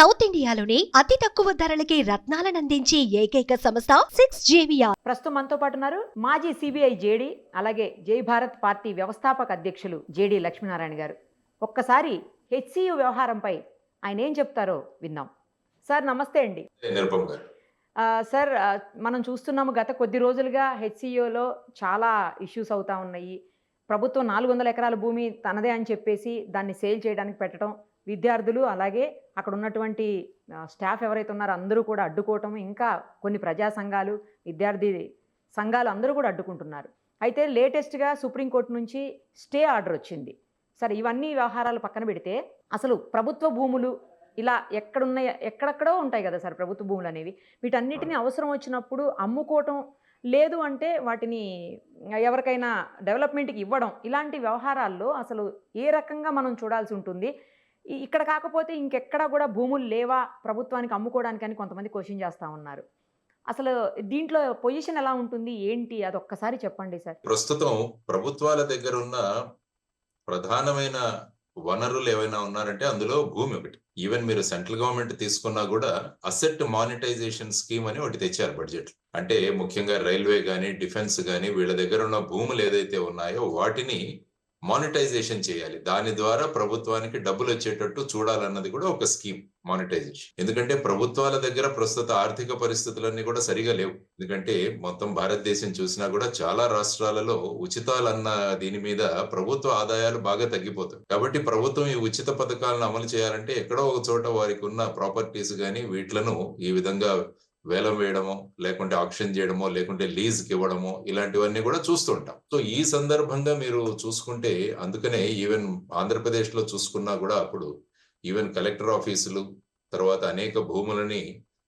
South ఇండియాలోని అతి తక్కువ ధరలకి రత్నాలనందించే ఏకైక సంస్థ 6JVR. ప్రస్తుతం మనతో పాటు ఉన్నారు మాజీ సిబిఐ జేడి అలాగే జై భారత్ పార్టీ వ్యవస్థాపక అధ్యక్షులు జేడి లక్ష్మీనారాయణ గారు. ఒక్కసారి హెచ్సియు వ్యవహారంపై ఆయన ఏం చెప్తారో విందాం. సార్ నమస్తే అండి. సార్ మనం చూస్తున్నాము గత కొద్ది రోజులుగా హెచ్సియులో చాలా ఇష్యూస్ అవుతా ఉన్నాయి. ప్రభుత్వం 400 ఎకరాల భూమి తనదే అని చెప్పేసి దాన్ని సేల్ చేయడానికి పెట్టడం, విద్యార్థులు అలాగే అక్కడ ఉన్నటువంటి స్టాఫ్ ఎవరైతే ఉన్నారో అందరూ కూడా అడ్డుకోవటం, ఇంకా కొన్ని ప్రజా సంఘాలు, విద్యార్థి సంఘాలు అందరూ కూడా అడ్డుకుంటున్నారు. అయితే లేటెస్ట్గా సుప్రీంకోర్టు నుంచి స్టే ఆర్డర్ వచ్చింది. సరే, ఇవన్నీ వ్యవహారాలు పక్కన పెడితే అసలు ప్రభుత్వ భూములు ఇలా ఎక్కడెక్కడో ఉంటాయి కదా సార్ ప్రభుత్వ భూములు అనేవి. వీటన్నిటిని అవసరం వచ్చినప్పుడు అమ్ముకోవటం, లేదు అంటే వాటిని ఎవరికైనా డెవలప్మెంట్కి ఇవ్వడం, ఇలాంటి వ్యవహారాల్లో అసలు ఏ రకంగా మనం చూడాల్సి ఉంటుంది? ఇక్కడ కాకపోతే ఇంకెక్కడా కూడా భూములు లేవా ప్రభుత్వానికి అమ్ముకోవడానికి అని కొంతమంది క్వశ్చన్ చేస్తూ ఉన్నారు. అసలు దీంట్లో పొజిషన్ ఎలా ఉంటుంది, ఏంటి, అది ఒక్కసారి చెప్పండి సార్. ప్రస్తుతం ప్రభుత్వాల దగ్గర ఉన్న ప్రధానమైన వనరులు ఏవైనా ఉన్నారంటే అందులో భూమి ఒకటి. ఈవెన్ మీరు సెంట్రల్ గవర్నమెంట్ తీసుకున్నా కూడా అసెట్ మానిటైజేషన్ స్కీమ్ అని ఒకటి తెచ్చారు బడ్జెట్. అంటే ముఖ్యంగా రైల్వే గానీ, డిఫెన్స్ గానీ వీళ్ళ దగ్గర ఉన్న భూములు ఏదైతే ఉన్నాయో వాటిని మానిటైజేషన్ చేయాలి. దాని ద్వారా ప్రభుత్వానికి డబ్బులు వచ్చేటట్టు చూడాలన్నది కూడా ఒక స్కీమ్ మానిటైజేషన్. ఎందుకంటే ప్రభుత్వాల దగ్గర ప్రస్తుత ఆర్థిక పరిస్థితులన్నీ కూడా సరిగా లేవు. ఎందుకంటే మొత్తం భారతదేశం చూసినా కూడా చాలా రాష్ట్రాలలో ఉచితాలన్న దీని మీద ప్రభుత్వ ఆదాయాలు బాగా తగ్గిపోతాయి. కాబట్టి ప్రభుత్వం ఈ ఉచిత పథకాలను అమలు చేయాలంటే ఎక్కడో ఒక చోట వారికి ఉన్న ప్రాపర్టీస్ కానీ వీటిలను ఈ విధంగా వేలం వేయడమో, లేకుంటే ఆక్షన్ చేయడమో, లేకుంటే లీజ్కి ఇవ్వడమో, ఇలాంటివన్నీ కూడా చూస్తుంటాం. సో ఈ సందర్భంగా మీరు చూసుకుంటే అందుకనే ఈవెన్ ఆంధ్రప్రదేశ్ లో చూసుకున్నా కూడా అప్పుడు ఈవెన్ కలెక్టర్ ఆఫీసులు, తర్వాత అనేక భూములని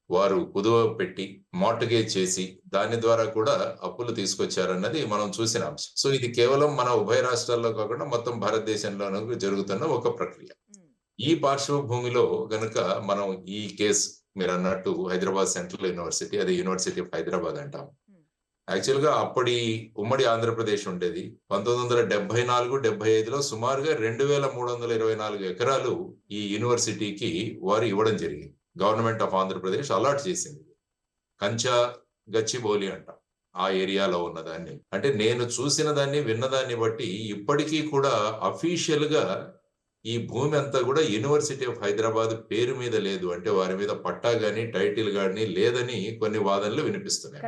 వారు కుదువ పెట్టి మార్టగేజ్ చేసి దాని ద్వారా కూడా అప్పులు తీసుకొచ్చారన్నది మనం చూసిన అంశం. సో ఇది కేవలం మన ఉభయ రాష్ట్రాల్లో కాకుండా మొత్తం భారతదేశంలోనూ జరుగుతున్న ఒక ప్రక్రియ. ఈ పార్శ్వభూమిలో గనుక మనం ఈ కేసు మీరు అన్నట్టు హైదరాబాద్ సెంట్రల్ యూనివర్సిటీ, అది యూనివర్సిటీ ఆఫ్ హైదరాబాద్ అంటాం. యాక్చువల్ గా అప్పటి ఉమ్మడి ఆంధ్రప్రదేశ్ ఉండేది. 1974-75లో సుమారుగా 2324 ఎకరాలు ఈ యూనివర్సిటీకి వారు ఇవ్వడం జరిగింది. గవర్నమెంట్ ఆఫ్ ఆంధ్రప్రదేశ్ అలాట్ చేసింది. కంచా గచ్చిబౌలి అంటాం ఆ ఏరియాలో ఉన్నదాన్ని. అంటే నేను చూసిన దాన్ని, విన్నదాన్ని బట్టి ఇప్పటికీ కూడా అఫీషియల్ గా ఈ భూమి అంతా కూడా యూనివర్సిటీ ఆఫ్ హైదరాబాద్ పేరు మీద లేదు. అంటే వారి మీద పట్టా గానీ, టైటిల్ గానీ లేదని కొన్ని వాదనలు వినిపిస్తున్నాయి.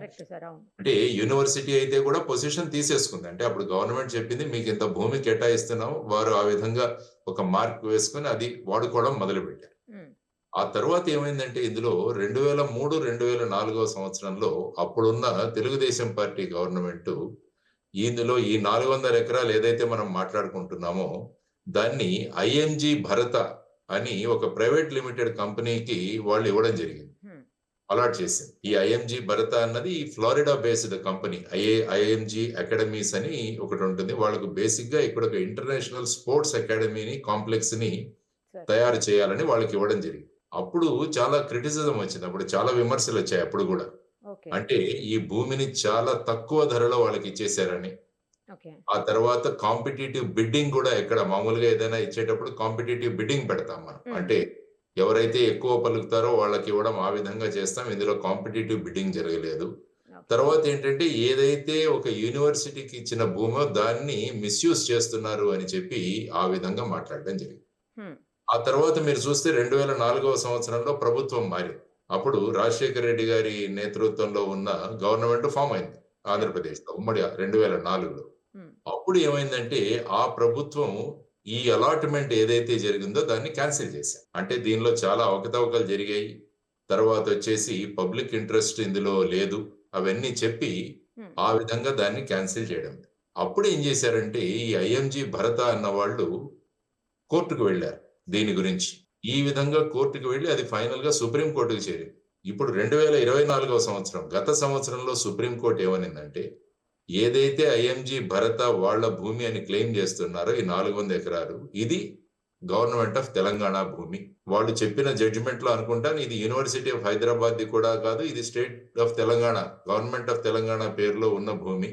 అంటే యూనివర్సిటీ అయితే కూడా పొజిషన్ తీసేసుకుంది. అంటే అప్పుడు గవర్నమెంట్ చెప్పింది మీకు ఇంత భూమి కేటాయిస్తున్నాం, వారు ఆ విధంగా ఒక మార్క్ వేసుకుని అది వాడుకోవడం మొదలుపెట్టారు. ఆ తర్వాత ఏమైందంటే ఇందులో 2003-2004 సంవత్సరంలో అప్పుడున్న తెలుగుదేశం పార్టీ గవర్నమెంట్ ఇందులో ఈ 400 ఎకరాలు ఏదైతే మనం మాట్లాడుకుంటున్నామో దాన్ని ఐఎంజీ భరత అని ఒక ప్రైవేట్ లిమిటెడ్ కంపెనీకి వాళ్ళు ఇవ్వడం జరిగింది, అలాట్ చేసింది. ఈ ఐఎంజీ భరత అన్నది Florida based company. IMG academies అని ఒకటి ఉంటుంది. వాళ్ళకు బేసిక్ గా ఇక్కడ ఒక ఇంటర్నేషనల్ స్పోర్ట్స్ అకాడమీని, కాంప్లెక్స్ ని తయారు చేయాలని వాళ్ళకి ఇవ్వడం జరిగింది. అప్పుడు చాలా క్రిటిసిజం వచ్చింది, అప్పుడు చాలా విమర్శలు వచ్చాయి అప్పుడు కూడా. అంటే ఈ భూమిని చాలా తక్కువ ధరలో వాళ్ళకి ఇచ్చేసారని. ఆ తర్వాత కాంపిటేటివ్ బిడ్డింగ్ కూడా, ఎక్కడ మామూలుగా ఏదైనా ఇచ్చేటప్పుడు కాంపిటేటివ్ బిడ్డింగ్ పెడతాం మనం. అంటే ఎవరైతే ఎక్కువ పలుకుతారో వాళ్ళకి ఇవ్వడం, ఆ విధంగా చేస్తాం. ఇందులో కాంపిటేటివ్ బిడ్డింగ్ జరగలేదు. తర్వాత ఏంటంటే ఏదైతే ఒక యూనివర్సిటీకి ఇచ్చిన భూమో దాన్ని మిస్యూజ్ చేస్తున్నారు అని చెప్పి ఆ విధంగా మాట్లాడడం జరిగింది. ఆ తర్వాత మీరు చూస్తే 2004 సంవత్సరంలో ప్రభుత్వం మారింది. అప్పుడు రాజశేఖర రెడ్డి గారి నేతృత్వంలో ఉన్న గవర్నమెంట్ ఫామ్ అయింది ఆంధ్రప్రదేశ్ లో, ఉమ్మడి 2004లో. అప్పుడు ఏమైందంటే ఆ ప్రభుత్వం ఈ అలాట్మెంట్ ఏదైతే జరిగిందో దాన్ని క్యాన్సిల్ చేశారు. అంటే దీనిలో చాలా అవకతవకలు జరిగాయి, తర్వాత వచ్చేసి పబ్లిక్ ఇంట్రెస్ట్ ఇందులో లేదు, అవన్నీ చెప్పి ఆ విధంగా దాన్ని క్యాన్సిల్ చేయడం. అప్పుడు ఏం చేశారంటే ఈ ఐఎంజీ భరత అన్న వాళ్ళు కోర్టుకు వెళ్ళారు దీని గురించి. ఈ విధంగా కోర్టుకు వెళ్ళి అది ఫైనల్ గా సుప్రీం కోర్టుకు చేరింది. ఇప్పుడు 2024 సంవత్సరం, గత సంవత్సరంలో సుప్రీం కోర్టు ఏమనిందంటే ఏదైతే ఐఎంజీ భరత వాళ్ళ భూమి అని క్లెయిమ్ చేస్తున్నారో ఈ 400 ఎకరాలు, ఇది గవర్నమెంట్ ఆఫ్ తెలంగాణ భూమి. వాళ్ళు చెప్పిన జడ్జిమెంట్ లో అనుకుంటాను ఇది యూనివర్సిటీ ఆఫ్ హైదరాబాద్ ది కూడా కాదు, ఇది state of Telangana, government of Telangana పేరులో ఉన్న భూమి.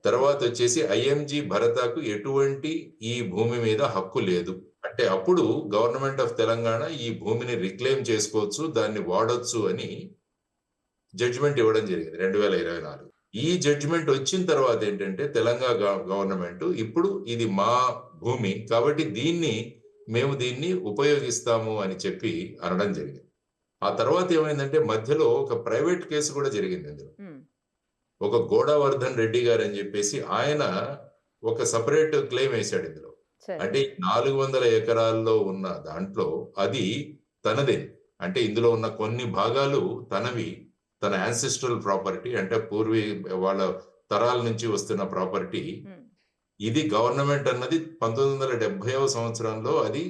తర్వాత వచ్చేసి ఐఎంజీ భరతకు ఎటువంటి ఈ భూమి మీద హక్కు లేదు. అంటే అప్పుడు గవర్నమెంట్ ఆఫ్ తెలంగాణ ఈ భూమిని రిక్లెయిమ్ చేసుకోవచ్చు, దాన్ని వాడొచ్చు అని జడ్జిమెంట్ ఇవ్వడం జరిగింది 2024. ఈ జడ్జిమెంట్ వచ్చిన తర్వాత ఏంటంటే తెలంగాణ గవర్నమెంట్ ఇప్పుడు ఇది మా భూమి కాబట్టి మేము దీన్ని ఉపయోగిస్తాము అని చెప్పి అనడం జరిగింది. ఆ తర్వాత ఏమైందంటే మధ్యలో ఒక ప్రైవేట్ కేసు కూడా జరిగింది ఇందులో. ఒక గోడావర్ధన్ రెడ్డి గారు అని చెప్పేసి ఆయన ఒక సపరేట్ క్లెయిమ్ వేశాడు ఇందులో. అంటే 400 ఎకరాల్లో ఉన్న దాంట్లో అది తనదే. అంటే ఇందులో ఉన్న కొన్ని భాగాలు తనవి, తన యాన్సిస్ట్రల్ ప్రాపర్టీ, అంటే వాళ్ళ తరాల నుంచి వస్తున్న ప్రాపర్టీ. ఇది గవర్నమెంట్ అన్నది 1970వ సంవత్సరంలో అది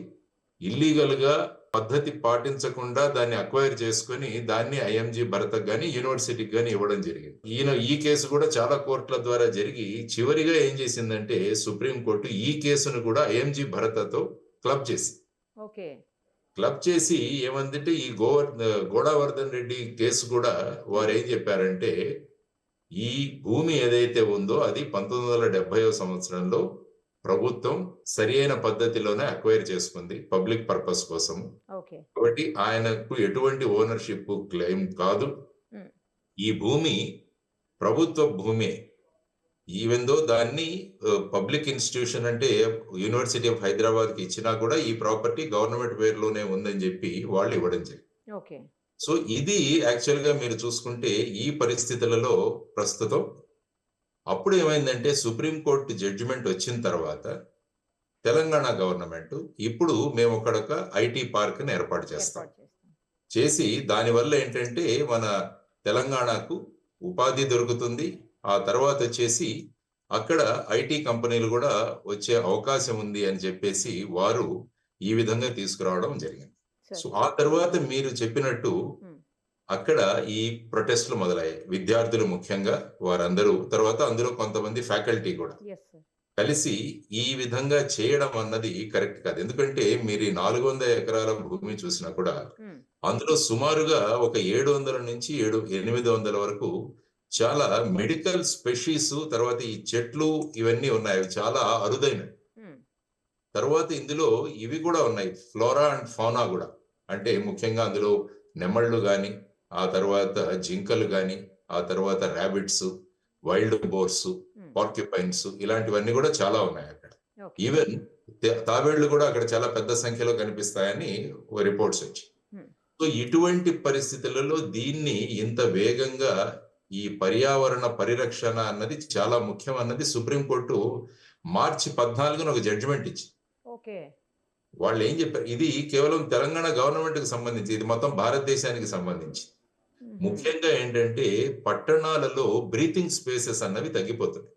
ఇల్లీగల్ గా పద్ధతి పాటించకుండా దాన్ని అక్వైర్ చేసుకుని దాన్ని ఐఎంజీ భరత్ గాని యూనివర్సిటీకి గాని ఇవ్వడం జరిగింది. ఈ కేసు కూడా చాలా కోర్టుల ద్వారా జరిగి చివరిగా ఏం చేసిందంటే సుప్రీంకోర్టు ఈ కేసును కూడా ఐఎంజీ భరతతో క్లబ్ చేసింది. క్లబ్ చేసి ఏమందంటే ఈ గోడావర్ధన్ రెడ్డి కేసు కూడా వారు ఏం చెప్పారంటే ఈ భూమి ఏదైతే ఉందో అది 1970వ సంవత్సరంలో ప్రభుత్వం సరి అయిన పద్ధతిలోనే అక్వైర్ చేసుకుంది పబ్లిక్ పర్పస్ కోసం. కాబట్టి ఆయనకు ఎటువంటి ఓనర్షిప్ క్లెయిమ్ కాదు. ఈ భూమి ప్రభుత్వ భూమి. ఈవెన్ దో దాన్ని పబ్లిక్ ఇన్స్టిట్యూషన్ అంటే యూనివర్సిటీ ఆఫ్ హైదరాబాద్ కి ఇచ్చినా కూడా ఈ ప్రాపర్టీ గవర్నమెంట్ పేరులోనే ఉందని చెప్పి వాళ్ళు ఇవ్వడం జరిగింది. సో ఇది యాక్చువల్ గా మీరు చూసుకుంటే ఈ పరిస్థితులలో ప్రస్తుతం అప్పుడు ఏమైందంటే సుప్రీంకోర్టు జడ్జిమెంట్ వచ్చిన తర్వాత తెలంగాణ గవర్నమెంట్ ఇప్పుడు మేము ఒక ఐటీ పార్క్ ని ఏర్పాటు చేస్తాం చేసి దానివల్ల ఏంటంటే మన తెలంగాణకు ఉపాధి దొరుకుతుంది. ఆ తర్వాత వచ్చేసి అక్కడ ఐటీ కంపెనీలు కూడా వచ్చే అవకాశం ఉంది అని చెప్పేసి వారు ఈ విధంగా తీసుకురావడం జరిగింది. సో ఆ తర్వాత మీరు చెప్పినట్టు అక్కడ ఈ ప్రొటెస్ట్లు మొదలయ్యాయి. విద్యార్థులు ముఖ్యంగా వారందరూ, తర్వాత అందులో కొంతమంది ఫ్యాకల్టీ కూడా కలిసి ఈ విధంగా చేయడం అన్నది కరెక్ట్ కాదు. ఎందుకంటే మీరు 400 ఎకరాల భూమి చూసినా కూడా అందులో సుమారుగా ఒక 700 నుంచి 800 వరకు చాలా మెడికల్ స్పెషీస్, తర్వాత ఈ చెట్లు ఇవన్నీ ఉన్నాయి, అవి చాలా అరుదైనవి. తర్వాత ఇందులో ఇవి కూడా ఉన్నాయి, ఫ్లోరా అండ్ ఫౌనా కూడా. అంటే ముఖ్యంగా అందులో నెమళ్ళు గాని, ఆ తర్వాత జింకలు గాని, ఆ తర్వాత ర్యాబిట్స్, వైల్డ్ బోర్స్, పార్క్యుపైన్స్, ఇలాంటివన్నీ కూడా చాలా ఉన్నాయి అక్కడ. ఈవెన్ తాబేళ్లు కూడా అక్కడ చాలా పెద్ద సంఖ్యలో కనిపిస్తాయని రిపోర్ట్స్ వచ్చాయి. సో ఇటువంటి పరిస్థితులలో దీన్ని ఇంత వేగంగా ఈ పర్యావరణ పరిరక్షణ అన్నది చాలా ముఖ్యం అన్నది సుప్రీంకోర్టు మార్చి 14న ఒక జడ్జిమెంట్ ఇచ్చింది. వాళ్ళు ఏం చెప్పారు, ఇది కేవలం తెలంగాణ గవర్నమెంట్ కి సంబంధించి, ఇది మొత్తం భారతదేశానికి సంబంధించి. ముఖ్యంగా ఏంటంటే పట్టణాలలో బ్రీతింగ్ స్పేసెస్ అన్నవి తగ్గిపోతుంది,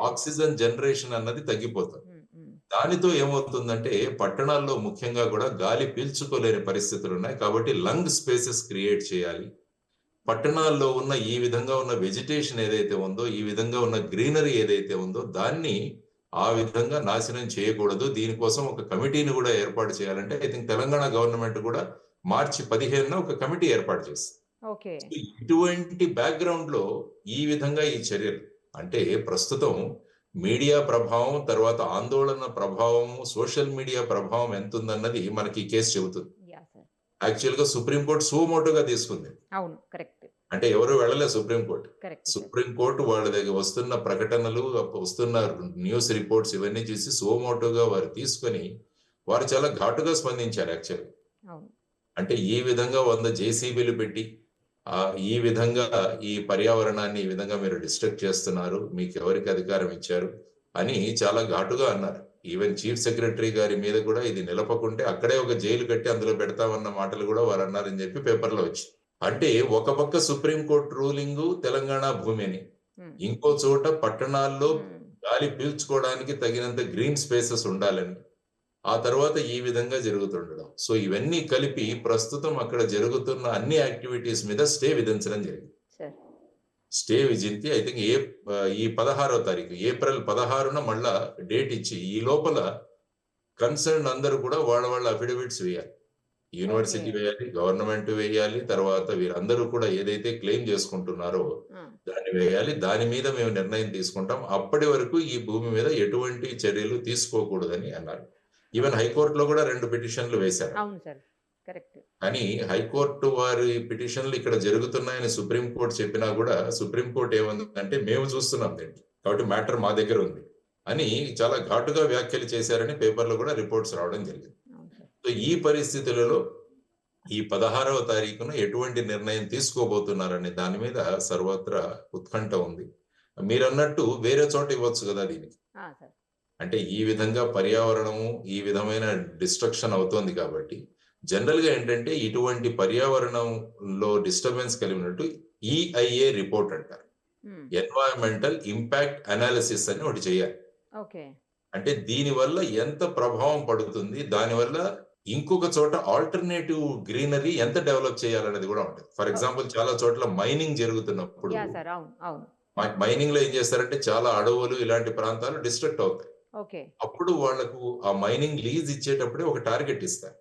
ఆక్సిజన్ జనరేషన్ అన్నది తగ్గిపోతుంది. దానితో ఏమవుతుందంటే పట్టణాల్లో ముఖ్యంగా కూడా గాలి పీల్చుకోలేని పరిస్థితులు ఉన్నాయి. కాబట్టి లంగ్ స్పేసెస్ క్రియేట్ చేయాలి. పట్టణాల్లో ఉన్న ఈ విధంగా ఉన్న వెజిటేషన్ ఏదైతే ఉందో, ఈ విధంగా ఉన్న గ్రీనరీ ఏదైతే ఉందో దాన్ని ఆ విధంగా నాశనం చేయకూడదు. దీనికోసం ఒక కమిటీని కూడా ఏర్పాటు చేయాలంటే ఐ థింక్ తెలంగాణ గవర్నమెంట్ కూడా మార్చి 15న ఒక కమిటీ ఏర్పాటు చేస్తుంది. ఇటువంటి బ్యాక్గ్రౌండ్ లో ఈ విధంగా ఈ చర్యలు అంటే ప్రస్తుతం మీడియా ప్రభావం, తర్వాత ఆందోళన ప్రభావం, సోషల్ మీడియా ప్రభావం ఎంత ఉందన్నది మనకి ఈ కేసు చెబుతుంది. యాక్చువల్ గా సుప్రీంకోర్టు సుమోటోగా తీసుకుంది. అంటే ఎవరు వెళ్ళలే సుప్రీంకోర్టు. సుప్రీంకోర్టు వాళ్ళ దగ్గర వస్తున్న ప్రకటనలు, వస్తున్న న్యూస్ రిపోర్ట్స్ ఇవన్నీ చూసి సుమోటోగా వారు తీసుకొని వారు చాలా ఘాటుగా స్పందించారు. యాక్చువల్ అంటే ఈ విధంగా 100 జేసీబీలు పెట్టి ఈ విధంగా ఈ పర్యావరణాన్ని ఈ విధంగా మీరు డిస్ట్రక్ట్ చేస్తున్నారు, మీకు ఎవరికి అధికారం ఇచ్చారు అని చాలా ఘాటుగా అన్నారు. ఈవెన్ చీఫ్ సెక్రటరీ గారి మీద కూడా ఇది నిలపకుంటే అక్కడే ఒక జైలు కట్టి అందులో పెడతామన్న మాటలు కూడా వారు అన్నారని చెప్పి పేపర్లో వచ్చి. అంటే ఒక పక్క సుప్రీంకోర్టు రూలింగ్ తెలంగాణ భూమిని, ఇంకో చోట పట్టణాల్లో గాలి పీల్చుకోవడానికి తగినంత గ్రీన్ స్పేసెస్ ఉండాలని, ఆ తర్వాత ఈ విధంగా జరుగుతుండడం. సో ఇవన్నీ కలిపి ప్రస్తుతం అక్కడ జరుగుతున్న అన్ని యాక్టివిటీస్ మీద స్టే విధించడం జరిగింది. స్టే విధించి ఐ థింక్ ఈ 16వ తారీఖు ఏప్రిల్ 16న మళ్ళా డేట్ ఇచ్చి ఈ లోపల కన్సర్న్ అందరూ కూడా వాళ్ళ అఫిడవిట్స్ వేయాలి. యూనివర్సిటీ వేయాలి, గవర్నమెంట్ వేయాలి, తర్వాత వీరందరూ కూడా ఏదైతే క్లెయిమ్ చేసుకుంటున్నారో దాన్ని వేయాలి. దాని మీద మేము నిర్ణయం తీసుకుంటాం. అప్పటి వరకు ఈ భూమి మీద ఎటువంటి చర్యలు తీసుకోకూడదని అన్నారు. ఈవెన్ హైకోర్టులో కూడా 2 పిటిషన్లు వేశారు. అవును సార్, కరెక్ట్. కానీ హైకోర్టు వారి పిటిషన్లు ఇక్కడ జరుగుతున్నాయని సుప్రీంకోర్టు చెప్పినా కూడా సుప్రీంకోర్టు ఏమందంటే మేము చూస్తున్నాం దీన్ని, కాబట్టి మ్యాటర్ మా దగ్గర ఉంది అని చాలా ఘాటుగా వ్యాఖ్యలు చేశారని పేపర్లో కూడా రిపోర్ట్స్ రావడం జరిగింది. అవును సార్. సో ఈ పరిస్థితులలో ఈ 16వ తారీఖున ఎటువంటి నిర్ణయం తీసుకోబోతున్నారనే దాని మీద సర్వత్రా ఉత్కంఠ ఉంది. మీరన్నట్టు వేరే చోట ఇవ్వచ్చు కదా దీనికి. సార్. అంటే ఈ విధంగా పర్యావరణము ఈ విధమైన డిస్ట్రక్షన్ అవుతోంది కాబట్టి జనరల్ గా ఏంటంటే ఇటువంటి పర్యావరణంలో డిస్టర్బెన్స్ కలిగినట్టు ఈఐఏ రిపోర్ట్ అంటారు, ఎన్వైరన్మెంటల్ ఇంపాక్ట్ అనాలిసిస్ అని ఒకటి చేయాలి. ఓకే. అంటే దీనివల్ల ఎంత ప్రభావం పడుతుంది, దానివల్ల ఇంకొక చోట ఆల్టర్నేటివ్ గ్రీనరీ ఎంత డెవలప్ చేయాలనేది కూడా ఉంటుంది. ఫర్ ఎగ్జాంపుల్ చాలా చోట్ల మైనింగ్ జరుగుతున్నప్పుడు మైనింగ్ లో ఏం చేస్తారంటే చాలా అడవులు ఇలాంటి ప్రాంతాలు డిస్ట్రక్ట్ అవుతాయి. ఓకే. అప్పుడు వాళ్లకు ఆ మైనింగ్ లీజ్ ఇచ్చేటప్పుడే ఒక టార్గెట్ ఇస్తారు,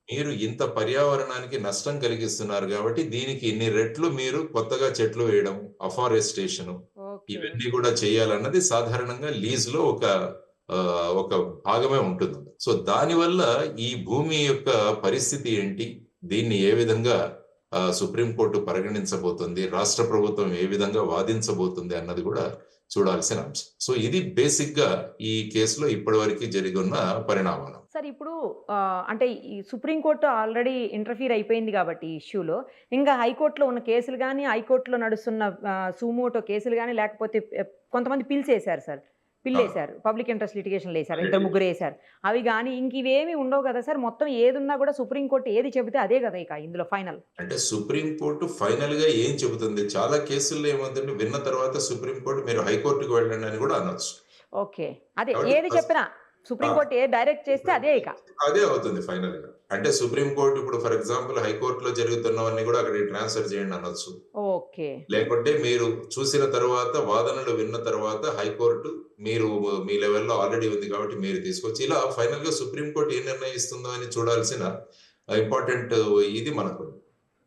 మీరు ఇంత పర్యావరణానికి నష్టం కలిగిస్తున్నారు కాబట్టి దీనికి ఇన్ని రెట్లు మీరు కొత్తగా చెట్లు వేయడం, అఫారెస్టేషన్ ఇవన్నీ కూడా చేయాలన్నది సాధారణంగా లీజ్ లో ఒక భాగమే ఉంటుంది. సో దానివల్ల ఈ భూమి యొక్క పరిస్థితి ఏంటి, దీన్ని ఏ విధంగా సుప్రీంకోర్టు పరిగణించబోతుంది, రాష్ట్ర ప్రభుత్వం ఏ విధంగా వాదించబోతుంది అన్నది కూడా చూడాల్సిన అంశం. సో ఇది బేసిక్ గా ఈ కేసులో ఇప్పటి వరకు జరిగిన పరిణామాలు. సార్ ఇప్పుడు అంటే ఈ సుప్రీంకోర్టు ఆల్రెడీ ఇంటర్ఫీర్ అయిపోయింది కాబట్టి ఈ ఇష్యూలో ఇంకా హైకోర్టులో ఉన్న కేసులు కానీ, హైకోర్టులో నడుస్తున్న సుమోటో కేసులు కానీ, లేకపోతే కొంతమంది పిల్లేశారు సార్, పబ్లిక్ ఇంట్రెస్ట్ లిటిగేషన్లు వేశారు, 2-3 వేశారు, అవి కానీ ఇంక ఇవేమి ఉండవు కదా సార్? మొత్తం ఏదున్నా కూడా సుప్రీంకోర్టు ఏది చెబితే అదే కదా ఇక ఇందులో ఫైనల్. అంటే సుప్రీంకోర్టు ఫైనల్ గా ఏం చెబుతుంది, చాలా కేసుల్లో ఏమవుతుంది విన్న తర్వాత సుప్రీంకోర్టు మీరు హైకోర్టుకు వెళ్ళండి అని కూడా అనొచ్చు. ఓకే, అదే ఏది చెప్పినా సుప్రీంకోర్టు ఏ డైరెక్ట్ చేస్తే అదే ఇక అదే అవుతుంది ఫైనల్ గా. అంటే సుప్రీంకోర్టు ఇప్పుడు ఫర్ ఎగ్జాంపుల్ హైకోర్టులో జరుగుతున్నవన్నీ కూడా అక్కడికి ట్రాన్స్ఫర్ చేయండి అనొచ్చు. ఓకే. లేకుంటే మీరు చూసిన తర్వాత వాదనలు విన్న తర్వాత హైకోర్టు మీరు మీ లెవెల్లో ఆల్రెడీ ఉంది కాబట్టి మీరు తీసుకొచ్చి ఇలా ఫైనల్ గా సుప్రీంకోర్టు ఏ నిర్ణయిస్తుందో అని చూడాల్సిన ఇంపార్టెంట్ ఇది మనకు.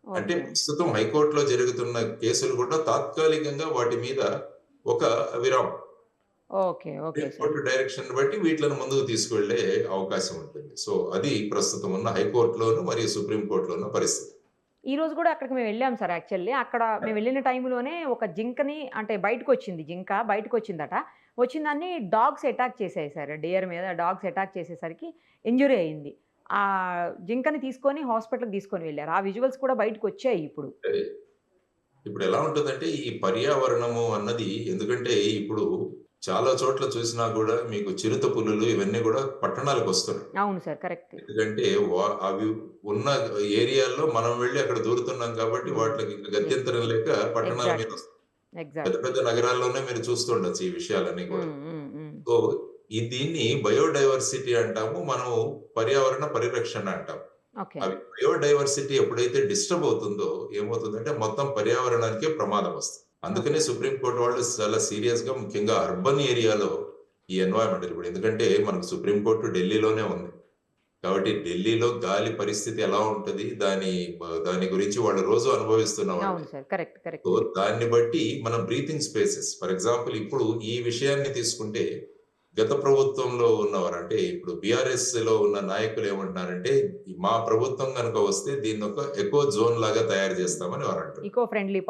అంటే ప్రస్తుతం హైకోర్టులో జరుగుతున్న కేసులు కూడా తాత్కాలికంగా వాటి మీద ఒక విరామం, కోర్టు డైరెక్షన్ బట్టి వీటిని ముందుకు తీసుకువెళ్లే అవకాశం ఉంటుంది. సో అది ప్రస్తుతం ఉన్న హైకోర్టులోను మరియు సుప్రీం కోర్టులో పరిస్థితి. ఈ రోజు కూడా అక్కడికి మేము వెళ్ళాం సార్. యాక్చువల్లీ అక్కడ మేము వెళ్ళిన టైంలోనే ఒక జింకని అంటే బయటకు వచ్చింది, జింక బయటకు వచ్చిందట, వచ్చిందాన్ని డాగ్స్ అటాక్ చేసాయి సార్, డియర్ మీద డాగ్స్ అటాక్ చేసేసరికి ఇంజురీ అయింది. ఆ జింకని తీసుకొని హాస్పిటల్కి తీసుకొని వెళ్ళారు. ఆ విజువల్స్ కూడా బయటకు వచ్చాయి. ఇప్పుడు ఎలా ఉంటుందంటే ఈ పర్యావరణము అన్నది, ఎందుకంటే ఇప్పుడు చాలా చోట్ల చూసినా కూడా మీకు చిరుత పులులు ఇవన్నీ కూడా పట్టణాలకు వస్తున్నాయి. అవును సార్, కరెక్ట్. ఎందుకంటే అవి ఉన్న ఏరియాల్లో మనం వెళ్ళి అక్కడ దూరుతున్నాం కాబట్టి వాటికి గత్యంతరం లేక పట్టణాల మీద వస్తాయి. పెద్ద పెద్ద నగరాల్లోనే మీరు చూస్తుండొచ్చు ఈ విషయాలన్నీ కూడా. సో దీన్ని బయోడైవర్సిటీ అంటాము, మనం పర్యావరణ పరిరక్షణ అంటాం. అవి బయోడైవర్సిటీ ఎప్పుడైతే డిస్టర్బ్ అవుతుందో ఏమవుతుందంటే మొత్తం పర్యావరణానికే ప్రమాదం వస్తుంది. అందుకనే సుప్రీంకోర్టు వాళ్ళు చాలా సీరియస్ గా ముఖ్యంగా అర్బన్ ఏరియాలో ఈ ఎన్వైరన్మెంట్ ఇప్పుడు, ఎందుకంటే మనకు సుప్రీంకోర్టు ఢిల్లీలోనే ఉంది కాబట్టి ఢిల్లీలో గాలి పరిస్థితి ఎలా ఉంటది దాని గురించి వాళ్ళు రోజు అనుభవిస్తున్నారు. దాన్ని బట్టి మన బ్రీతింగ్ స్పేసెస్, ఫర్ ఎగ్జాంపుల్ ఇప్పుడు ఈ విషయాన్ని తీసుకుంటే గత ప్రభుత్వంలో ఉన్నవారు, అంటే ఇప్పుడు బిఆర్ఎస్ లో ఉన్న నాయకులు ఏమంటున్నారంటే మా ప్రభుత్వం కనుక వస్తే దీన్ని ఒక ఎకో జోన్ లాగా తయారు చేస్తామని వారు అంటారు. ఎకో ఫ్రెండ్లీ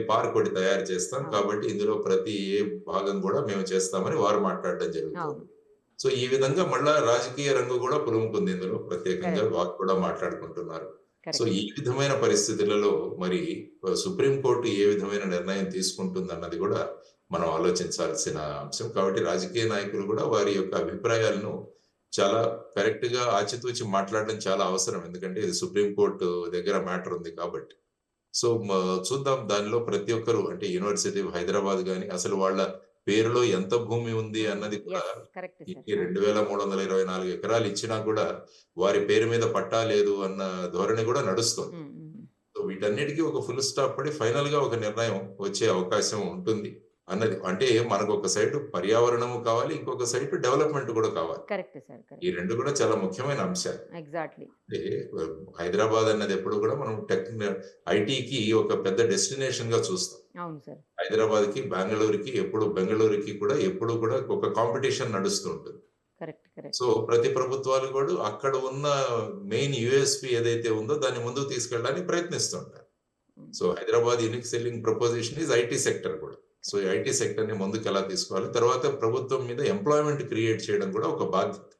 పార్క్ ఒకటి తయారు చేస్తాం కాబట్టి ఇందులో ప్రతి ఏ భాగం కూడా మేము చేస్తామని వారు మాట్లాడడం జరుగుతుంది. సో ఈ విధంగా మళ్ళా రాజకీయ రంగు కూడా పులుముకుంది ఇందులో, ప్రత్యేకంగా వారు కూడా మాట్లాడుకుంటున్నారు. సో ఈ విధమైన పరిస్థితులలో మరి సుప్రీంకోర్టు ఏ విధమైన నిర్ణయం తీసుకుంటుంది అన్నది కూడా మనం ఆలోచించాల్సిన అంశం. కాబట్టి రాజకీయ నాయకులు కూడా వారి యొక్క అభిప్రాయాలను చాలా కరెక్ట్ గా ఆచితూచి మాట్లాడడం చాలా అవసరం, ఎందుకంటే ఇది సుప్రీంకోర్టు దగ్గర మ్యాటర్ ఉంది కాబట్టి. సో చూద్దాం, దానిలో ప్రతి ఒక్కరు, అంటే యూనివర్సిటీ ఆఫ్ హైదరాబాద్ గాని అసలు వాళ్ళ పేరులో ఎంత భూమి ఉంది అన్నది కూడా 2324 ఎకరాలు ఇచ్చినా కూడా వారి పేరు మీద పట్టా లేదు అన్న ధోరణి కూడా నడుస్తుంది. సో వీటన్నిటికీ ఒక ఫుల్ స్టాప్ పడి ఫైనల్ గా ఒక నిర్ణయం వచ్చే అవకాశం ఉంటుంది అన్నది. అంటే మనకు ఒక సైడ్ పర్యావరణము కావాలి, ఇంకొక సైడ్ డెవలప్మెంట్ కూడా కావాలి. ఈ రెండు కూడా చాలా ముఖ్యమైన అంశాలు. అంటే హైదరాబాద్ అన్నది ఎప్పుడు కూడా మనం ఐటీకి ఒక పెద్ద డెస్టినేషన్ గా చూస్తాం. హైదరాబాద్ కి బెంగళూరుకి కూడా ఎప్పుడు కూడా ఒక కాంపిటీషన్ నడుస్తూ ఉంటుంది. కరెక్ట్. సో ప్రతి ప్రభుత్వాలు కూడా అక్కడ ఉన్న మెయిన్ యూఎస్పి ఏదైతే ఉందో దాన్ని ముందుకు తీసుకెళ్ళడానికి ప్రయత్నిస్తుంటారు. So Hyderabad unique selling proposition is IT sector కూడా. సో ఈ ఐటీ సెక్టర్ ని ముందుకు ఎలా తీసుకోవాలి, తర్వాత ప్రభుత్వం మీద ఎంప్లాయ్మెంట్ క్రియేట్ చేయడం కూడా ఒక బాధ్యత.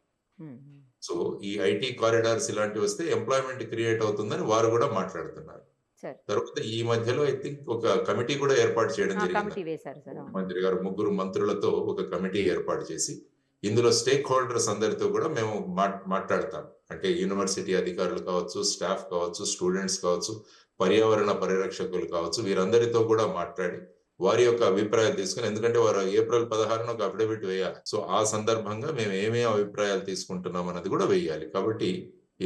సో ఈ ఐటీ కారిడార్స్ ఇలాంటివి వస్తే ఎంప్లాయ్మెంట్ క్రియేట్ అవుతుందని వారు కూడా మాట్లాడుతున్నారు. సరే. తర్వాత ఈ మధ్యలో ఐ థింక్ ఒక కమిటీ కూడా ఏర్పాటు చేయడం జరిగింది. కమిటీ వేశారు సార్. మంత్రి గారు 3 మంత్రులతో ఒక కమిటీ ఏర్పాటు చేసి ఇందులో స్టేక్ హోల్డర్స్ అందరితో కూడా మేము మాట్లాడతాం. అంటే యూనివర్సిటీ అధికారులు కావచ్చు, స్టాఫ్ కావచ్చు, స్టూడెంట్స్ కావచ్చు, పర్యావరణ పరిరక్షకులు కావచ్చు, వీరందరితో కూడా మాట్లాడి వారి యొక్క అభిప్రాయాలు తీసుకుని, ఎందుకంటే వారు ఏప్రిల్ 16న ఒక అఫిడవిట్ వేయాలి. సో ఆ సందర్భంగా మేము ఏమేమి అభిప్రాయాలు తీసుకుంటున్నాం అన్నది కూడా వేయాలి. కాబట్టి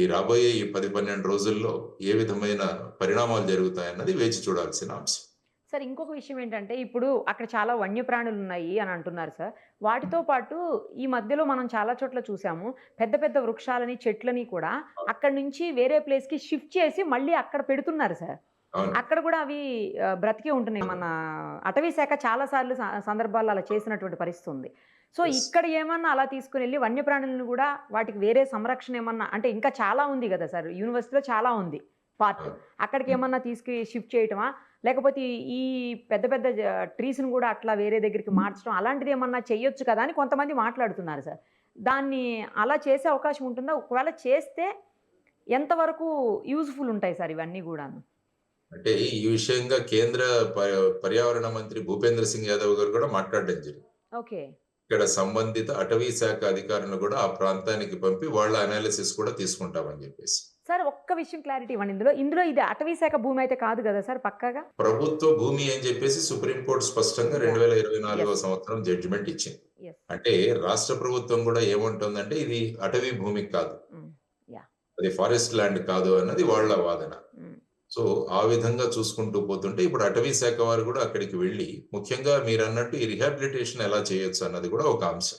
ఈ రాబోయే ఈ 10-12 రోజుల్లో ఏ విధమైన పరిణామాలు జరుగుతాయన్నది వేచి చూడాల్సిన అంశం. సార్, ఇంకొక విషయం ఏంటంటే ఇప్పుడు అక్కడ చాలా వన్యప్రాణులు ఉన్నాయి అని అంటున్నారు సార్. వాటితో పాటు ఈ మధ్యలో మనం చాలా చోట్ల చూసాము, పెద్ద పెద్ద వృక్షాలని, చెట్లని కూడా అక్కడి నుంచి వేరే ప్లేస్కి షిఫ్ట్ చేసి మళ్ళీ అక్కడ పెడుతున్నారు సార్. అవును. అక్కడ కూడా అవి బ్రతికే ఉంటున్నాయి. మన అటవీ శాఖ చాలా సార్లు సందర్భాల్లో అలా చేసినటువంటి పరిస్థితి ఉంది. So Yes. ఇక్కడ ఏమన్నా అలా తీసుకుని వెళ్ళి వన్యప్రాణులను కూడా వాటికి వేరే సంరక్షణ ఏమన్నా, అంటే ఇంకా చాలా ఉంది కదా సార్, యూనివర్సిటీలో చాలా ఉంది పార్ట్, అక్కడికి ఏమన్నా తీసుకు షిఫ్ట్ చేయటమా, లేకపోతే ఈ పెద్ద పెద్ద ట్రీస్ని కూడా అట్లా వేరే దగ్గరికి మార్చడం, అలాంటిది ఏమన్నా చేయొచ్చు కదా అని కొంతమంది మాట్లాడుతున్నారు సార్. దాన్ని అలా చేసే అవకాశం ఉంటుందా? ఒకవేళ చేస్తే ఎంతవరకు యూజ్ఫుల్ ఉంటాయి సార్ ఇవన్నీ కూడాను? అంటే ఈ విషయంగా కేంద్ర పర్యావరణ మంత్రి భూపేంద్ర సింగ్ యాదవ్ గారు కూడా మాట్లాడడం జరిగింది. ఓకే. ఇక్కడ సంబంధిత అటవీ శాఖ అధికారులను కూడా ఆ ప్రాంతానికి పంపి వాళ్ళ అనాలిసిస్ కూడా తీసుకుంటామని చెప్పేసి. సార్, ఒక్క విషయం క్లారిటీ ఇవ్వండి. ఇందులో ఇది అటవీ శాఖ భూమి అయితే కాదు కదా సార్? పక్కాగా ప్రభుత్వ భూమి అని చెప్పేసి సుప్రీంకోర్టు స్పష్టంగా 2024వ సంవత్సరం జడ్జిమెంట్ ఇచ్చింది. Yes. అంటే రాష్ట్ర ప్రభుత్వం కూడా ఏమంటుందంటే ఇది అటవీ భూమి కాదు, యా. అది ఫారెస్ట్ ల్యాండ్ కాదు అన్నది వాళ్ళ వాదన. సో ఆ విధంగా చూసుకుంటూ పోతుంటే ఇప్పుడు అటవీ శాఖ వారు కూడా అక్కడికి వెళ్ళి, ముఖ్యంగా మీరు అన్నట్టు ఈ రిహాబిలిటేషన్ ఎలా చేయొచ్చు అన్నది కూడా ఒక అంశం.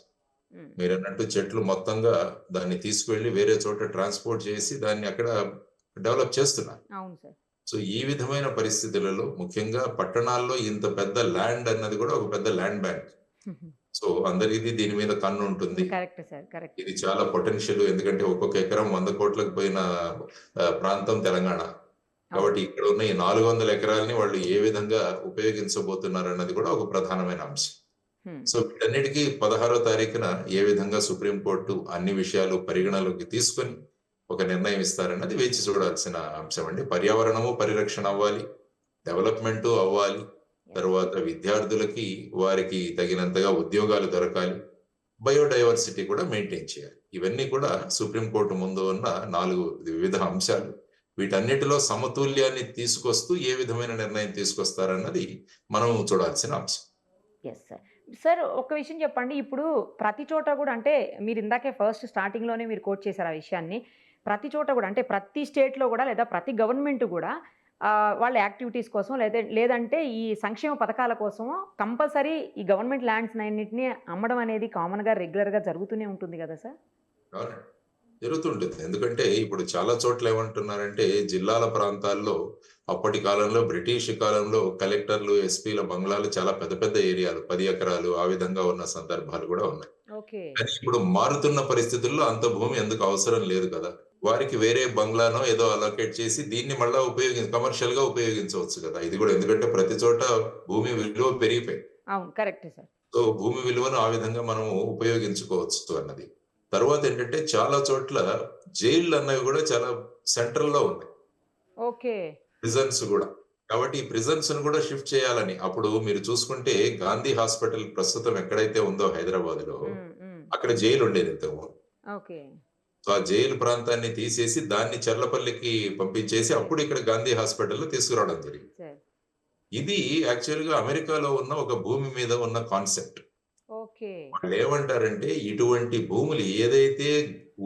మీరు అన్నట్టు చెట్లు మొత్తంగా దాన్ని తీసుకువెళ్ళి వేరే చోట ట్రాన్స్పోర్ట్ చేసి దాన్ని అక్కడ డెవలప్ చేస్తున్నారు. అవును సార్. సో ఈ విధమైన పరిస్థితులలో ముఖ్యంగా పట్టణాల్లో ఇంత పెద్ద ల్యాండ్ అన్నది కూడా ఒక పెద్ద ల్యాండ్ బ్యాంక్. సో అందరిది దీని మీద కన్ను ఉంటుంది. Correct sir, correct. ఇది చాలా పొటెన్షియల్, ఎందుకంటే ఒక్కొక్క ఎకరం 100 కోట్లకు పోయిన ప్రాంతం తెలంగాణ. కాబట్టి ఇక్కడ ఉన్న ఈ 400 ఎకరాలని వాళ్ళు ఏ విధంగా ఉపయోగించబోతున్నారు అన్నది కూడా ఒక ప్రధానమైన అంశం. సో వీటన్నిటికీ 16వ తారీఖున ఏ విధంగా సుప్రీంకోర్టు అన్ని విషయాలు పరిగణలోకి తీసుకొని ఒక నిర్ణయం ఇస్తారన్నది వేచి చూడాల్సిన అంశం అండి. పర్యావరణము పరిరక్షణ అవ్వాలి, డెవలప్మెంట్ అవ్వాలి, తర్వాత విద్యార్థులకి వారికి తగినంతగా ఉద్యోగాలు దొరకాలి, బయోడైవర్సిటీ కూడా మెయింటైన్ చేయాలి. ఇవన్నీ కూడా సుప్రీంకోర్టు ముందు ఉన్న 4 వివిధ అంశాలు. వీటన్నిటిలో సమతుల్యాన్ని తీసుకొస్తూ ఏ విధమైన నిర్ణయం తీసుకొస్తారన్నది మనం చూడాల్సిన అంశం. Yes sir. సార్, ఒక విషయం చెప్పండి. ఇప్పుడు ప్రతి చోట కూడా, అంటే మీరు ఇందాకే ఫస్ట్ స్టార్టింగ్లోనే మీరు కోట్ చేశారు ఆ విషయాన్ని, ప్రతి చోట కూడా, అంటే ప్రతి స్టేట్లో కూడా లేదా ప్రతి గవర్నమెంట్ కూడా వాళ్ళ యాక్టివిటీస్ కోసం లేదంటే ఈ సంక్షేమ పథకాల కోసం కంపల్సరీ ఈ గవర్నమెంట్ ల్యాండ్స్ అన్నింటినీ అమ్మడం అనేది కామన్గా రెగ్యులర్గా జరుగుతూనే ఉంటుంది కదా సార్? అవునండి, జరుగుతుంటుంది. ఎందుకంటే ఇప్పుడు చాలా చోట్ల ఏమంటున్నారంటే జిల్లాల ప్రాంతాల్లో అప్పటి కాలంలో బ్రిటిష్ కాలంలో కలెక్టర్లు, ఎస్పీల బంగ్లాలు చాలా పెద్ద పెద్ద ఏరియాలు 10 ఎకరాలు ఆ విధంగా ఉన్న సందర్భాలు కూడా ఉన్నాయి. ఓకే. కానీ ఇప్పుడు మారుతున్న పరిస్థితుల్లో అంత భూమి ఎందుకు అవసరం లేదు కదా, వారికి వేరే బంగ్లానో ఏదో అలొకేట్ చేసి దీన్ని మళ్ళా కమర్షియల్ గా ఉపయోగించవచ్చు కదా. ఇది కూడా, ఎందుకంటే ప్రతి చోట భూమి విలువ పెరిగిపోయింది. అవును, కరెక్ట్ సార్. సో భూమి విలువను ఆ విధంగా మనం ఉపయోగించుకోవచ్చు అన్నది. తర్వాత ఏంటంటే చాలా చోట్ల జైళ్ళు అన్నవి కూడా చాలా సెంట్రల్ లో ఉన్నాయి. ఓకే. ప్రిజన్స్ కూడా. కాబట్టి ఈ ప్రిజన్స్ ను కూడా షిఫ్ట్ చేయాలని, అప్పుడు మీరు చూసుకుంటే గాంధీ హాస్పిటల్ ప్రస్తుతం ఎక్కడైతే ఉందో హైదరాబాద్ లో, అక్కడ జైలు ఉండేది ఇంతకుముందు. ఓకే. సో ఆ జైలు ప్రాంతాన్ని తీసేసి దాన్ని చర్లపల్లికి పంపించేసి అప్పుడు ఇక్కడ గాంధీ హాస్పిటల్లో తీసుకురావడం జరిగింది. ఇది యాక్చువల్ గా అమెరికాలో ఉన్న ఒక భూమి మీద ఉన్న కాన్సెప్ట్. ఓకే. వాళ్ళు ఏమంటారంటే ఇటువంటి భూములు ఏదైతే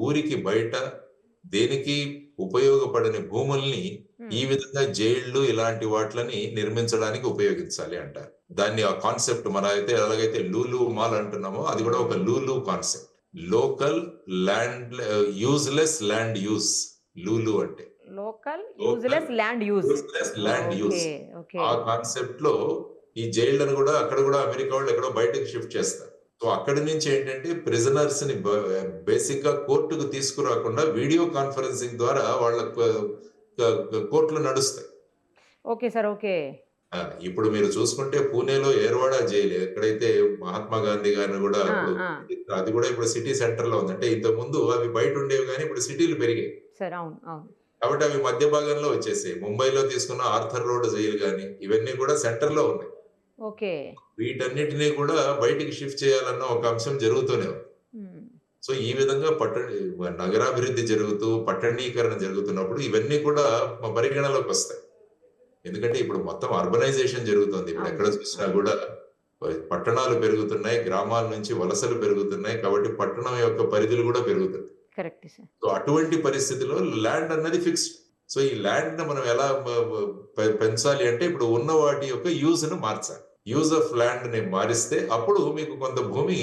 ఊరికి బయట దేనికి ఉపయోగపడని భూముల్ని ఈ విధంగా జైళ్లు ఇలాంటి వాటిని నిర్మించడానికి ఉపయోగించాలి అంటారు. దాన్ని ఆ కాన్సెప్ట్ మన అయితే ఎలాగైతే లూలు మాల్ అంటున్నామో అది కూడా ఒక LULU concept. Local land useless land use. LULU అంటే local useless land use. Land use. ఆ కాన్సెప్ట్ లో ఈ జైళ్లను కూడా అక్కడ కూడా అమెరికా వాళ్ళు ఎక్కడో బయటకు షిఫ్ట్ చేస్తారు. సో అక్కడి నుంచి ఏంటంటే ప్రిజనర్స్ ని బేసిక్ గా కోర్టుకు తీసుకురాకుండా వీడియో కాన్ఫరెన్సింగ్ ద్వారా వాళ్ళ కోర్టులు నడుస్తాయి. Okay sir. ఓకే. ఇప్పుడు మీరు చూసుకుంటే పూణేలో ఏర్వాడా జైలు ఎక్కడైతే మహాత్మా గాంధీ గారిని కూడా ఆ! ఇప్పుడు ఆ! అది కూడా ఇప్పుడు సిటీ సెంటర్ లో ఉంది. అంటే ఇంతకు ముందు అవి బయట ఉండేవి కానీ ఇప్పుడు సిటీలు పెరిగాయి. సార్ అవును. అవును. కాబట్టి అవి మధ్య భాగంలో వచ్చేసాయి. ముంబైలో తీసుకున్న ఆర్థర్ రోడ్ జైలు గాని ఇవన్నీ కూడా సెంటర్ లో ఉన్నాయి. ఓకే. వీటన్నిటిని కూడా బయటికి షిఫ్ట్ చేయాలన్న ఒక అంశం జరుగుతూనే ఉంది. హ్మ్. సో ఈ విధంగా నగరాభివృద్ధి జరుగుతూ పట్టణీకరణ జరుగుతున్నప్పుడు ఇవన్నీ కూడా పరిగణలోకి వస్తాయి. ఎందుకంటే ఇప్పుడు మొత్తం అర్బనైజేషన్ జరుగుతుంది. ఇప్పుడు ఎక్కడ అవును. చూసినా కూడా పట్టణాలు పెరుగుతున్నాయి, గ్రామాల నుంచి వలసలు పెరుగుతున్నాయి. కాబట్టి పట్టణం యొక్క పరిధులు కూడా పెరుగుతుంది. Correct sir. సో అటువంటి పరిస్థితిలో ల్యాండ్ అన్నది ఫిక్స్డ్. సో ఈ ల్యాండ్ ని మనం ఎలా పెంచాలి అంటే ఇప్పుడు ఉన్న వాటి యొక్క యూజ్ ను మార్చాలి. యూజ్ ఆఫ్ ల్యాండ్ ని మారిస్తే అప్పుడు మీకు కొంత భూమి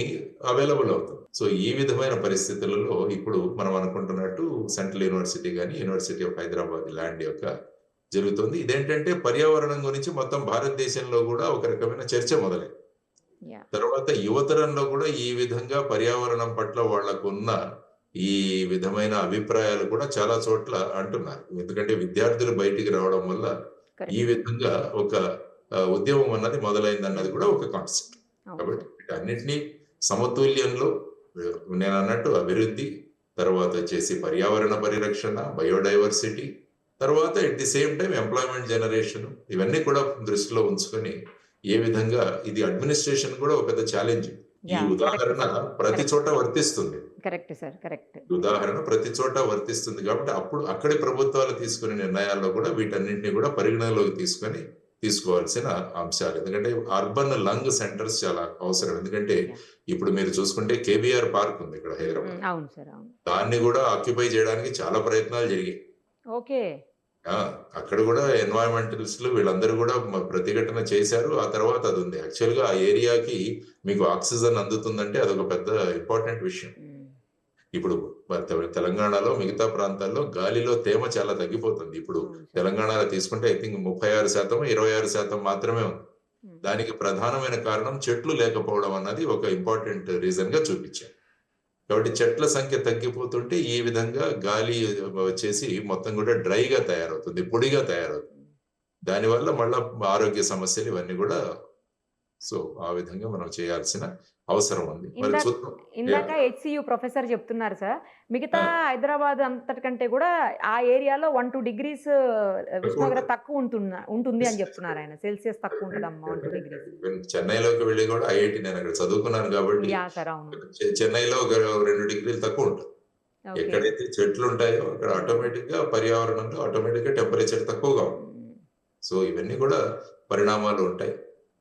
అవైలబుల్ అవుతుంది. సో ఈ విధమైన పరిస్థితులలో ఇప్పుడు మనం అనుకుంటున్నట్టు సెంట్రల్ యూనివర్సిటీ కానీ యూనివర్సిటీ ఆఫ్ హైదరాబాద్ ల్యాండ్ యొక్క జరుగుతుంది. ఇదేంటంటే పర్యావరణం గురించి మొత్తం భారతదేశంలో కూడా ఒక రకమైన చర్చ మొదలైంది. యాహ్! తర్వాత యువతరంలో కూడా ఈ విధంగా పర్యావరణం పట్ల వాళ్ళకున్న ఈ విధమైన అభిప్రాయాలు కూడా చాలా చోట్ల అంటున్నారు. ఎందుకంటే విద్యార్థులు బయటికి రావడం వల్ల ఈ కరెక్ట్. విధంగా ఒక ఉద్యమం అన్నది మొదలైందన్నది కూడా ఒక కాన్సెప్ట్. అవును కాబట్టి సార్. వీటన్నిటిని సమతుల్యంలో నేను అన్నట్టు అభివృద్ధి, తర్వాత వచ్చేసి పర్యావరణ పరిరక్షణ, బయోడైవర్సిటీ, తర్వాత at the same time employment generation ఇవన్నీ కూడా దృష్టిలో ఉంచుకొని ఏ విధంగా ఇది అడ్మినిస్ట్రేషన్ కూడా ఒక పెద్ద ఛాలెంజ్. ఈ యాహ్! ఉదాహరణ కరెక్ట్. ప్రతి కరెక్ట్. చోట వర్తిస్తుంది. Correct sir. కరెక్ట్. ఉదాహరణ ప్రతి చోట వర్తిస్తుంది కాబట్టి అప్పుడు అక్కడి ప్రభుత్వాలు తీసుకునే నిర్ణయాల్లో కూడా వీటన్నిటిని కూడా పరిగణనలోకి తీసుకోవాల్సిన అంశాలు. ఎందుకంటే అర్బన్ లంగ్ సెంటర్స్ చాలా అవసరం. ఎందుకంటే యాహ్! ఇప్పుడు మీరు చూసుకుంటే కేబీఆర్ పార్క్ ఉంది ఇక్కడ హ్మ్. హైదరాబాద్. అవును సార్. అవును. దాన్ని కూడా ఆక్యుపై చేయడానికి చాలా ప్రయత్నాలు జరిగాయి. ఓకే. అక్కడ కూడా ఎన్వైరన్మెంటలిస్టులు వీళ్ళందరూ కూడా ప్రతిఘటన చేశారు. ఆ తర్వాత అది ఉంది. యాక్చువల్‌గా ఆ ఏరియాకి మీకు ఆక్సిజన్ అందుతుందంటే అదొక పెద్ద ఇంపార్టెంట్ విషయం. హ్మ్. ఇప్పుడు తెలంగాణలో మిగతా ప్రాంతాల్లో గాలిలో తేమ చాలా తగ్గిపోతుంది. ఇప్పుడు అవును సార్. తెలంగాణలో తీసుకుంటే ఐ థింక్ 36%, 26% మాత్రమే ఉంది. హ్మ్. దానికి ప్రధానమైన కారణం చెట్లు లేకపోవడం అన్నది ఒక ఇంపార్టెంట్ రీజన్‌గా చూపించారు. కాబట్టి చెట్ల సంఖ్య తగ్గిపోతుంటే ఈ విధంగా గాలి వచ్చేసి మొత్తం కూడా డ్రైగా తయారవుతుంది, పొడిగా తయారవుతుంది. దానివల్ల మళ్ళా ఆరోగ్య సమస్యలు ఇవన్నీ కూడా సో ఆ విధంగా మనం చేయాల్సిన అవసరం ఉంది. మరి చూద్దాం. ఇందాక హెచ్‌సీయూ ప్రొఫెసర్ చెప్తున్నారు సార్. మిగతా హైదరాబాద్ అంతటికంటే కూడా ఆ ఏరియాలో 1, 2 డిగ్రీస్ ఉష్ణోగ్రత తక్కువ ఉంటుంది అని చెప్తున్నారు ఆయన. సెల్సియస్ తక్కువ ఉంటదమ్మా 1, 2 డిగ్రీస్. చెన్నైలోకి వెళ్ళి కూడా ఐఐటి నేను అక్కడ చదువుకున్నాను కాబట్టి యాహ్! సార్. అవును. చెన్నైలో ఒక 2 డిగ్రీలు తక్కువ ఉంటుంది. ఓకే. ఎక్కడైతే చెట్లు ఉంటాయో అక్కడ ఆటోమేటిక్ గా పర్యావరణంలో ఆటోమేటిక్ గా టెంపరేచర్ తక్కువగా ఉంటుంది. హ్మ్. సో ఇవన్నీ కూడా పరిణామాలు ఉంటాయి.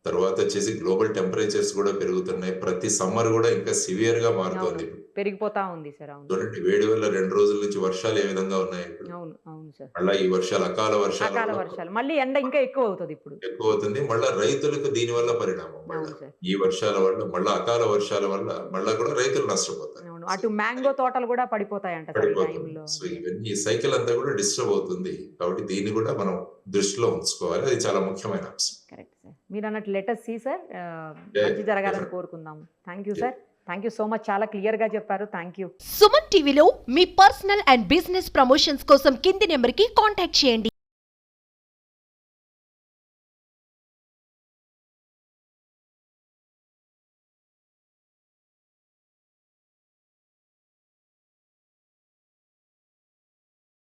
తర్వాత వచ్చేసి గ్లోబల్ టెంపరేచర్స్ కూడా పెరుగుతున్నాయి. ప్రతి సమ్మర్ కూడా ఇంకా సివియర్ గా మారుతోంది. అవును. పెరిగిపోతా ఉంది సార్. అవును. చూడండి వేడి వల్ల 2 రోజుల నుంచి వర్షాలు ఏ విధంగా ఉన్నాయి ఇప్పుడు. అవును. అవును సార్. మళ్ళా ఈ వర్షాలు అకాల వర్షాల అకాల వల్ల వర్షాలు. మళ్ళీ ఎండ ఇంకా ఎక్కువ అవుతది ఇప్పుడు. ఎక్కువ అవుతుంది. మళ్ళా రైతులకు దీని వల్ల పరిణామం మళ్ళా. అవును సార్. ఈ వర్షాల వల్ల మళ్ళా అకాల వర్షాల వల్ల మళ్ళా కూడా రైతులు నష్టపోతారు. అవును. అటు మ్యాంగో తోటలు కూడా పడిపోతాయంట సార్ ఈ పడిపోతుంది. టైంలో. సో ఇవన్నీ ఈ సైకిల్ అంతా కూడా డిస్టర్బ్ అవుతుంది. కాబట్టి దీన్ని కూడా మనం దృష్టిలో ఉంచుకోవాలి. అది చాలా ముఖ్యమైన అంశం. Correct sir. మీరన్నట్టు let us see sir. Yeah, మంచి జరగాలని definitely. కోరుకుందాము. Thank you sir. Thank you so much. చాలా క్లియర్‌గా చెప్పారు. Thank you. సుమన్ టీవీలో మీ పర్సనల్ అండ్ బిజినెస్ ప్రమోషన్స్ కోసం కింది నెంబర్కి కాంటాక్ట్ చేయండి.